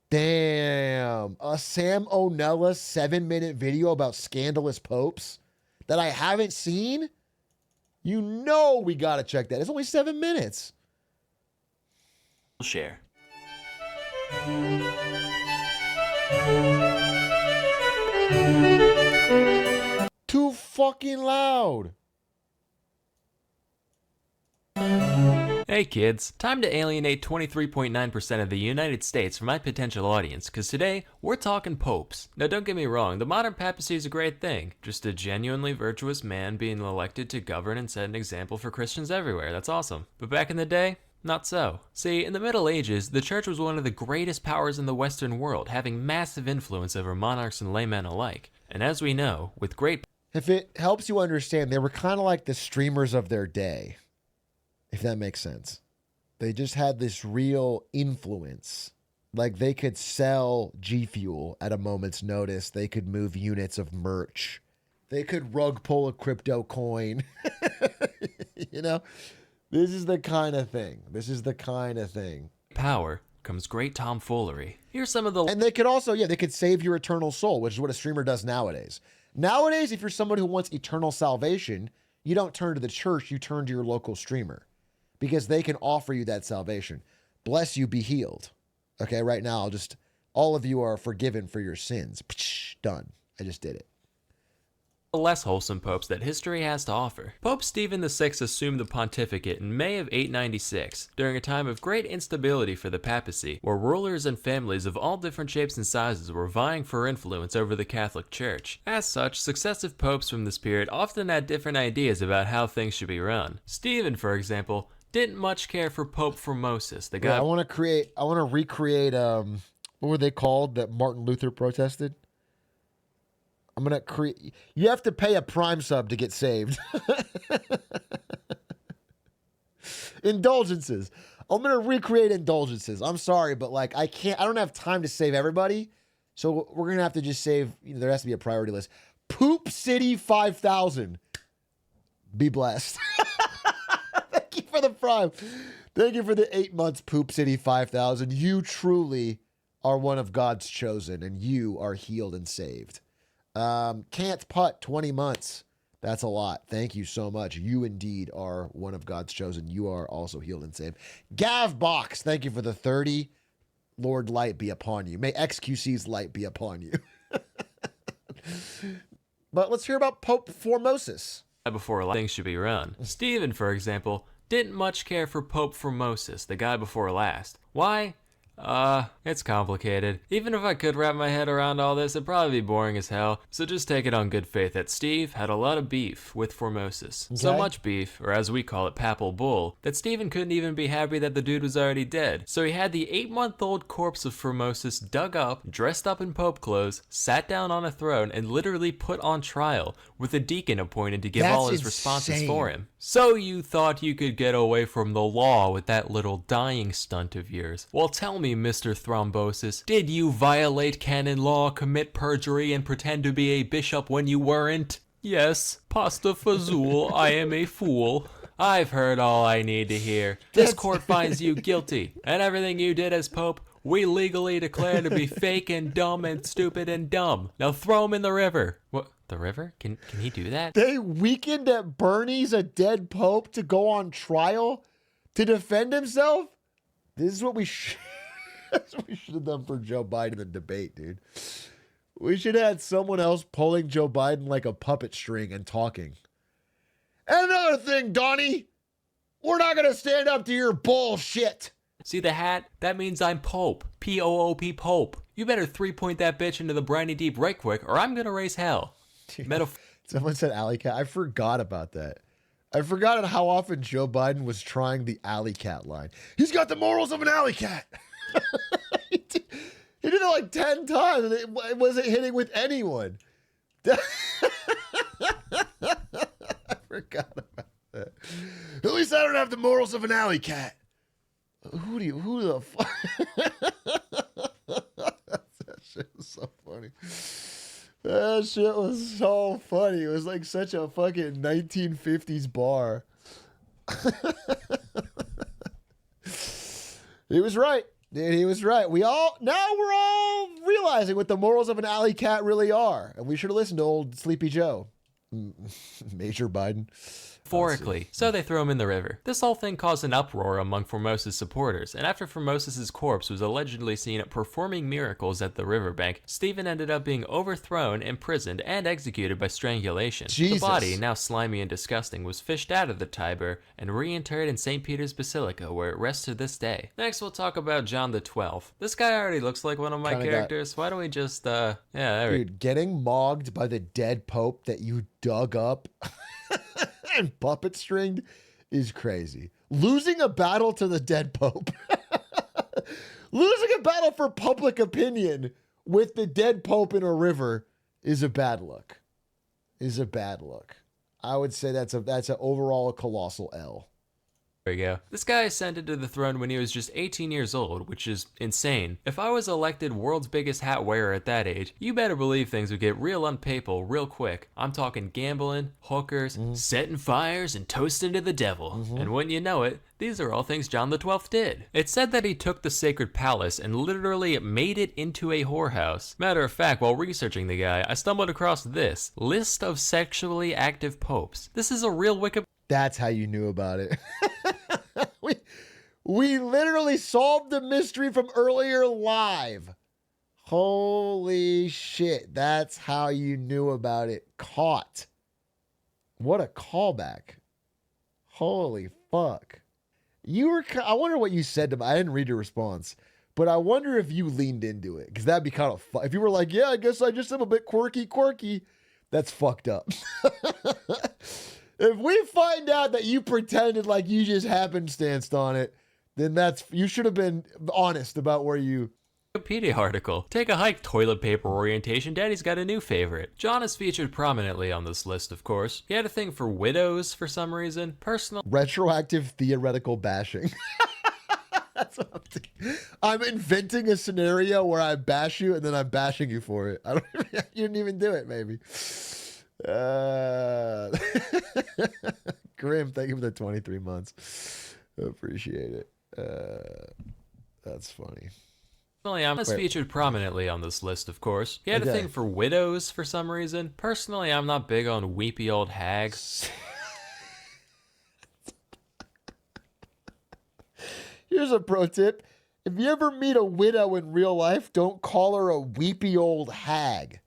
Damn. A Sam O'Nella 7-minute video about scandalous popes that I haven't seen? You know we got to check that. It's only 7 minutes. Share. Too fucking loud. Hey kids, time to alienate 23.9% of the United States from my potential audience, because today, we're talking popes. Now don't get me wrong, the modern papacy is a great thing. Just a genuinely virtuous man being elected to govern and set an example for Christians everywhere, that's awesome. But back in the day, not so. See, in the Middle Ages, the church was one of the greatest powers in the Western world, having massive influence over monarchs and laymen alike. And as we know, with great... If it helps you understand, they were kind of like the streamers of their day. If that makes sense. They just had this real influence. Like they could sell G Fuel at a moment's notice. They could move units of merch. They could rug pull a crypto coin. You know, this is the kind of thing. Power comes great tomfoolery. Here's some of the... And they could also, they could save your eternal soul, which is what a streamer does nowadays. Nowadays, if you're someone who wants eternal salvation, you don't turn to the church, you turn to your local streamer. Because they can offer you that salvation. Bless you, be healed. Okay, right now, all of you are forgiven for your sins. Done. I just did it. Less wholesome popes that history has to offer. Pope Stephen VI assumed the pontificate in May of 896, during a time of great instability for the papacy, where rulers and families of all different shapes and sizes were vying for influence over the Catholic Church. As such, successive popes from this period often had different ideas about how things should be run. Stephen, for example, didn't much care for Pope Formosus, the guy... Yeah, I want to recreate, what were they called that Martin Luther protested? I'm going to create... You have to pay a Prime sub to get saved. Indulgences. I'm going to recreate indulgences. I'm sorry, but I don't have time to save everybody. So we're going to have to just save, there has to be a priority list. Poop City 5000. Be blessed. Thank you for the Prime. Thank you for the 8 months, Poop City 5000. You truly are one of God's chosen, and you are healed and saved. Can't putt 20 months. That's a lot. Thank you so much. You indeed are one of God's chosen. You are also healed and saved. Gav Box, thank you for the 30. Lord, light be upon you. May XQC's light be upon you. But let's hear about Pope Formosus. Before things should be run. Stephen, for example, didn't much care for Pope Formosus, the guy before last. Why? It's complicated. Even if I could wrap my head around all this, it'd probably be boring as hell. So just take it on good faith that Steve had a lot of beef with Formosus. Okay. So much beef, or as we call it, papal bull, that Stephen couldn't even be happy that the dude was already dead. So he had the 8-month-old corpse of Formosus dug up, dressed up in pope clothes, sat down on a throne, and literally put on trial, with a deacon appointed to give all his responses for him. So you thought you could get away from the law with that little dying stunt of yours. Well, tell me, Mr. Thrombosis, did you violate canon law, commit perjury, and pretend to be a bishop when you weren't? Yes, pasta fazool, I am a fool. I've heard all I need to hear. This court finds you guilty, and everything you did as pope, we legally declare to be fake and dumb and stupid and dumb. Now throw him in the river. What? The river? Can he do that? They weakened at Bernie's a dead pope to go on trial to defend himself? This is what we should... That's what we should have done for Joe Biden in the debate, dude. We should have had someone else pulling Joe Biden like a puppet string and talking. And another thing, Donnie, we're not going to stand up to your bullshit. See the hat? That means I'm Pope. P-O-O-P Pope. You better 3-point that bitch into the briny deep right quick, or I'm going to raise hell. Someone said alley cat. I forgot about that. I forgot how often Joe Biden was trying the alley cat line. He's got the morals of an alley cat. He did it like 10 times, and it wasn't hitting with anyone. I forgot about that. At least I don't have the morals of an alley cat. Who the fuck? That shit was so funny. That shit was so funny. It was like such a fucking 1950s bar. He was right. Dude, he was right. We're all realizing what the morals of an alley cat really are. And we should have listened to old Sleepy Joe. Major Biden. Metaphorically, so they threw him in the river. This whole thing caused an uproar among Formosa's supporters, and after Formosa's corpse was allegedly seen performing miracles at the riverbank, Stephen ended up being overthrown, imprisoned, and executed by strangulation. Jesus. The body, now slimy and disgusting, was fished out of the Tiber and reinterred in St. Peter's Basilica, where it rests to this day. Next, we'll talk about John XII. This guy already looks like one of my characters. Why don't we just, yeah, there we go. Dude, getting mogged by the dead pope that you dug up and puppet stringed is crazy. Losing a battle to the dead pope. Losing a battle for public opinion with the dead pope in a river is a bad look. I would say that's an overall colossal L. There you go. This guy ascended to the throne when he was just 18 years old, which is insane. If I was elected world's biggest hat wearer at that age, you better believe things would get real unpapal real quick. I'm talking gambling, hookers, setting fires, and toasting to the devil. And when you know it, these are all things John XII did. It's said that he took the sacred palace and literally made it into a whorehouse. Matter of fact, while researching the guy, I stumbled across this list of sexually active popes. This is a real Wikipedia. That's how you knew about it. we literally solved the mystery from earlier live. Holy shit. That's how you knew about it. Caught. What a callback. Holy fuck. I wonder what you said to me. I didn't read your response, but I wonder if you leaned into it, because that'd be kind of fun. If you were like, yeah, I guess I just am a bit quirky, that's fucked up. If we find out that you pretended like you just happenstanced on it, then you should have been honest about where you... Wikipedia article. Take a hike, toilet paper orientation. Daddy's got a new favorite. John is featured prominently on this list, of course. He had a thing for widows for some reason. Personal... Retroactive theoretical bashing. That's what I'm doing. I'm inventing a scenario where I bash you and then I'm bashing you for it. You didn't even do it, maybe. Grim, thank you for the 23 months. Appreciate it. That's funny. I'm featured prominently on this list, of course. He had a thing for widows for some reason. Personally, I'm not big on weepy old hags. Here's a pro tip. If you ever meet a widow in real life, don't call her a weepy old hag.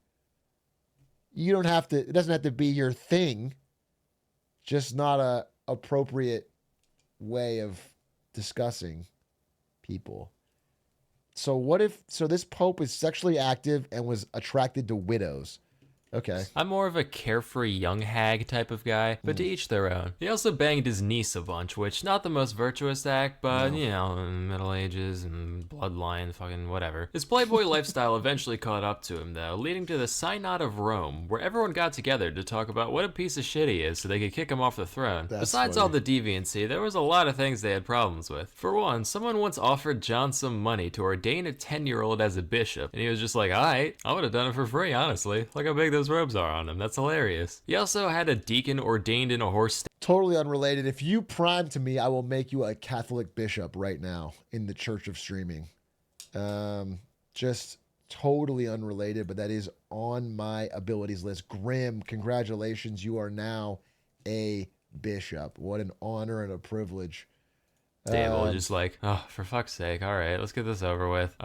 You don't have to, it doesn't have to be your thing. Just not a appropriate way of discussing people. So this pope is sexually active and was attracted to widows. Okay. I'm more of a carefree young hag type of guy, but to each their own. He also banged his niece a bunch, which not the most virtuous act, but you know, Middle Ages and bloodline, fucking whatever. His playboy lifestyle eventually caught up to him though, leading to the Synod of Rome, where everyone got together to talk about what a piece of shit he is so they could kick him off the throne. Besides all the deviancy, there was a lot of things they had problems with. For one, someone once offered John some money to ordain a 10-year-old as a bishop, and he was just like, alright, I would have done it for free, honestly. Look how big those robes are on him. That's hilarious. He also had a deacon ordained in a horse. Totally unrelated. If you prime to me, I will make you a Catholic bishop right now in the Church of Streaming. Just totally unrelated, but that is on my abilities list. Grim, congratulations. You are now a bishop. What an honor and a privilege. Stable, just like, oh, for fuck's sake. All right, let's get this over with.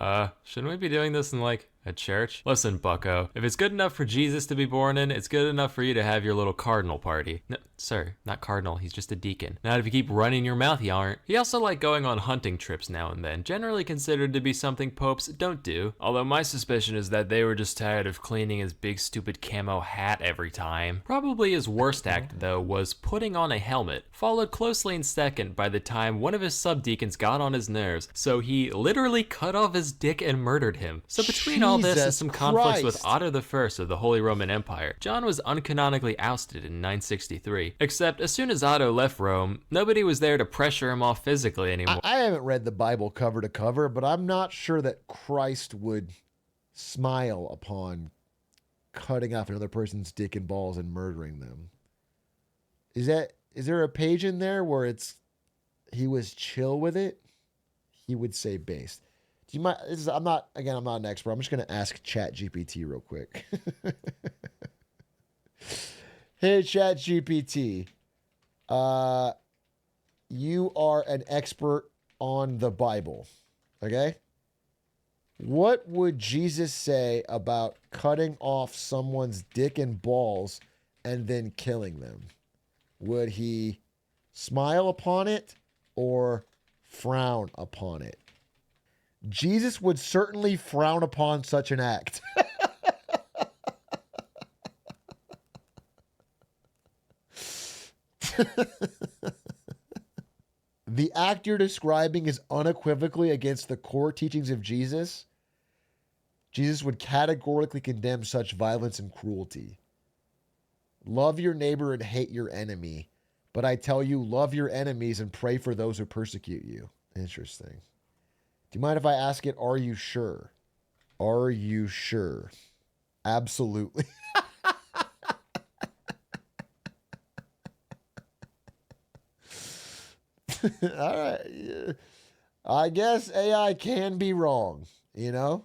Shouldn't we be doing this in like a church? Listen, bucko, if it's good enough for Jesus to be born in, it's good enough for you to have your little cardinal party. No, sir, not cardinal, he's just a deacon. Not if you keep running your mouth, you aren't. He also liked going on hunting trips now and then, generally considered to be something popes don't do. Although my suspicion is that they were just tired of cleaning his big stupid camo hat every time. Probably his worst act, though, was putting on a helmet, followed closely in second by the time one of his subdeacons got on his nerves, so he literally cut off his dick and murdered him. So between all this and some conflicts with Otto I of the Holy Roman Empire, John was uncanonically ousted in 963. Except as soon as Otto left Rome, nobody was there to pressure him off physically anymore. I haven't read the Bible cover to cover, but I'm not sure that Christ would smile upon cutting off another person's dick and balls and murdering them. Is there a page in there where he was chill with it? He would say based. You might. I'm not an expert. I'm just gonna ask ChatGPT real quick. Hey, ChatGPT. You are an expert on the Bible. Okay. What would Jesus say about cutting off someone's dick and balls and then killing them? Would he smile upon it or frown upon it? Jesus would certainly frown upon such an act. The act you're describing is unequivocally against the core teachings of Jesus. Jesus would categorically condemn such violence and cruelty. Love your neighbor and hate your enemy. But I tell you, love your enemies and pray for those who persecute you. Interesting. Do you mind if I ask it, are you sure? Are you sure? Absolutely. All right. I guess AI can be wrong, you know?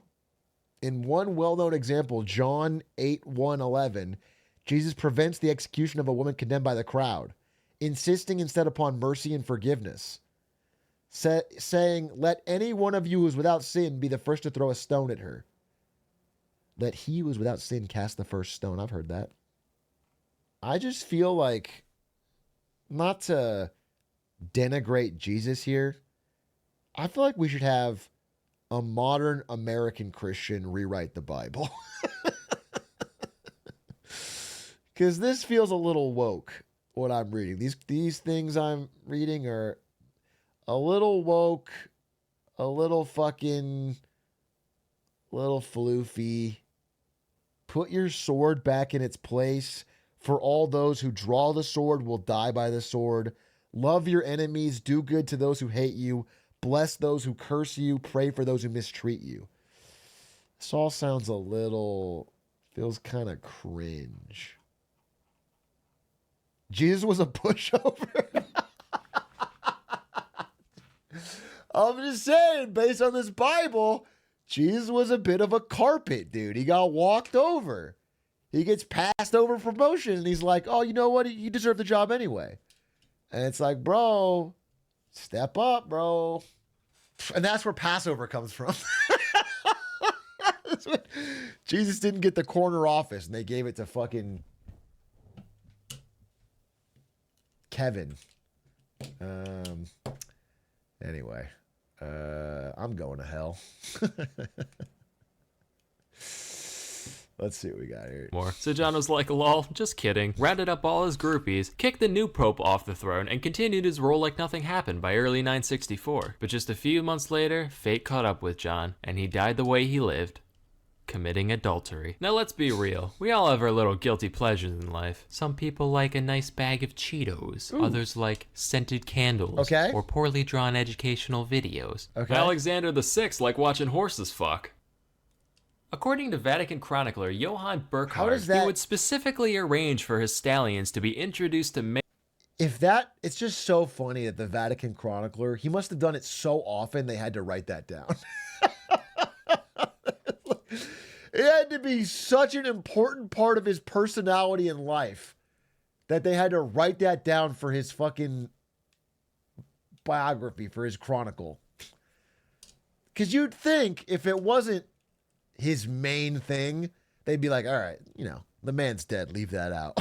In one well-known example, John 8:1-11, Jesus prevents the execution of a woman condemned by the crowd, insisting instead upon mercy and forgiveness, saying, let any one of you who is without sin be the first to throw a stone at her. Let he who is without sin cast the first stone. I've heard that. I just feel like, not to denigrate Jesus here, I feel like we should have a modern American Christian rewrite the Bible. Because this feels a little woke, what I'm reading. These things I'm reading are a little woke, a little fucking, little floofy. Put your sword back in its place. For all those who draw the sword will die by the sword. Love your enemies, do good to those who hate you, bless those who curse you, pray for those who mistreat you. This all sounds a little, feels kind of cringe. Jesus was a pushover. I'm just saying, based on this Bible, Jesus was a bit of a carpet, dude. He got walked over. He gets passed over for promotion, and he's like, oh, you know what? You deserve the job anyway. And it's like, bro, step up, bro. And that's where Passover comes from. Jesus didn't get the corner office, and they gave it to fucking Kevin. Anyway, I'm going to hell. Let's see what we got here. More. So John was like, lol, just kidding. Rounded up all his groupies, kicked the new pope off the throne, and continued his role like nothing happened by early 964. But just a few months later, fate caught up with John, and he died the way he lived. Committing adultery. Now let's be real. We all have our little guilty pleasures in life. Some people like a nice bag of Cheetos. Ooh. Others like scented candles. Okay. Or poorly drawn educational videos. Okay. Alexander VI liked watching horses fuck. According to Vatican chronicler Johann Burckhardt, he would specifically arrange for his stallions to be introduced to it's just so funny that the Vatican chronicler, he must have done it so often they had to write that down. It had to be such an important part of his personality and life that they had to write that down for his fucking biography, for his chronicle. Because you'd think if it wasn't his main thing, they'd be like, all right, you know, the man's dead, leave that out.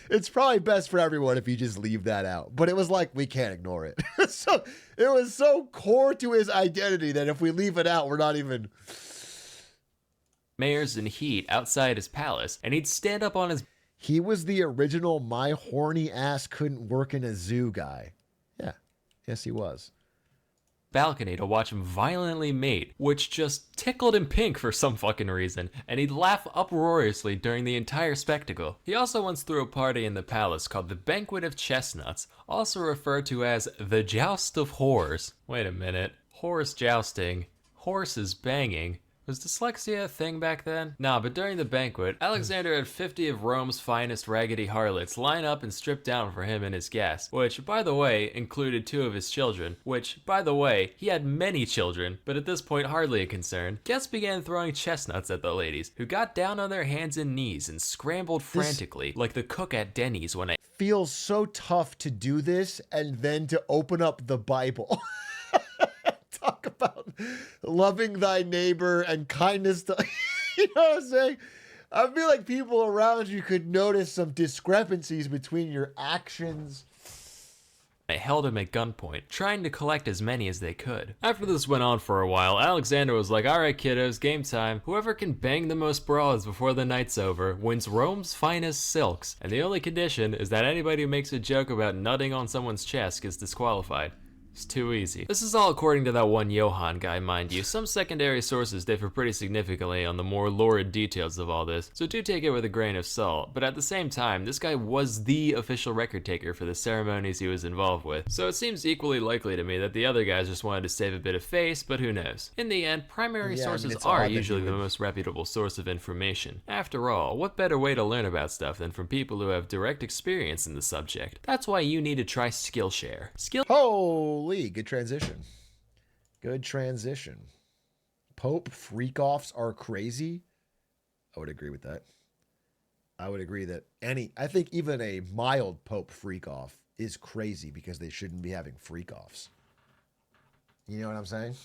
It's probably best for everyone if you just leave that out. But it was like, we can't ignore it. So it was so core to his identity that if we leave it out, we're not even... mayors in heat outside his palace, and he'd stand up on his... He was the original my horny ass couldn't work in a zoo guy. Yeah. Yes, he was. balcony to watch him violently mate, which just tickled him pink for some fucking reason, and he'd laugh uproariously during the entire spectacle. He also once threw a party in the palace called the Banquet of Chestnuts, also referred to as the Joust of Whores. Wait a minute. Horse jousting. Horses banging. Was dyslexia a thing back then? Nah, but during the banquet, Alexander had 50 of Rome's finest raggedy harlots line up and strip down for him and his guests, which, by the way, included 2 of his children, which, by the way, he had many children, but at this point hardly a concern. Guests began throwing chestnuts at the ladies, who got down on their hands and knees and scrambled frantically, like the cook at Denny's when I feels so tough to do this and then to open up the Bible. Talk about loving thy neighbor and kindness to, you know what I'm saying? I feel like people around you could notice some discrepancies between your actions. They held him at gunpoint, trying to collect as many as they could. After this went on for a while, Alexander was like, alright kiddos, game time. Whoever can bang the most broads before the night's over wins Rome's finest silks, and the only condition is that anybody who makes a joke about nutting on someone's chest gets disqualified. It's too easy. This is all according to that one Johann guy, mind you. Some secondary sources differ pretty significantly on the more lurid details of all this, so do take it with a grain of salt. But at the same time, this guy was the official record taker for the ceremonies he was involved with, so it seems equally likely to me that the other guys just wanted to save a bit of face, but who knows. In the end, primary sources are usually the most reputable source of information. After all, what better way to learn about stuff than from people who have direct experience in the subject? That's why you need to try Skillshare. Holy, good transition. Good transition. Pope freak-offs are crazy. I would agree with that. I would agree that I think even a mild Pope freak-off is crazy because they shouldn't be having freak-offs. You know what I'm saying?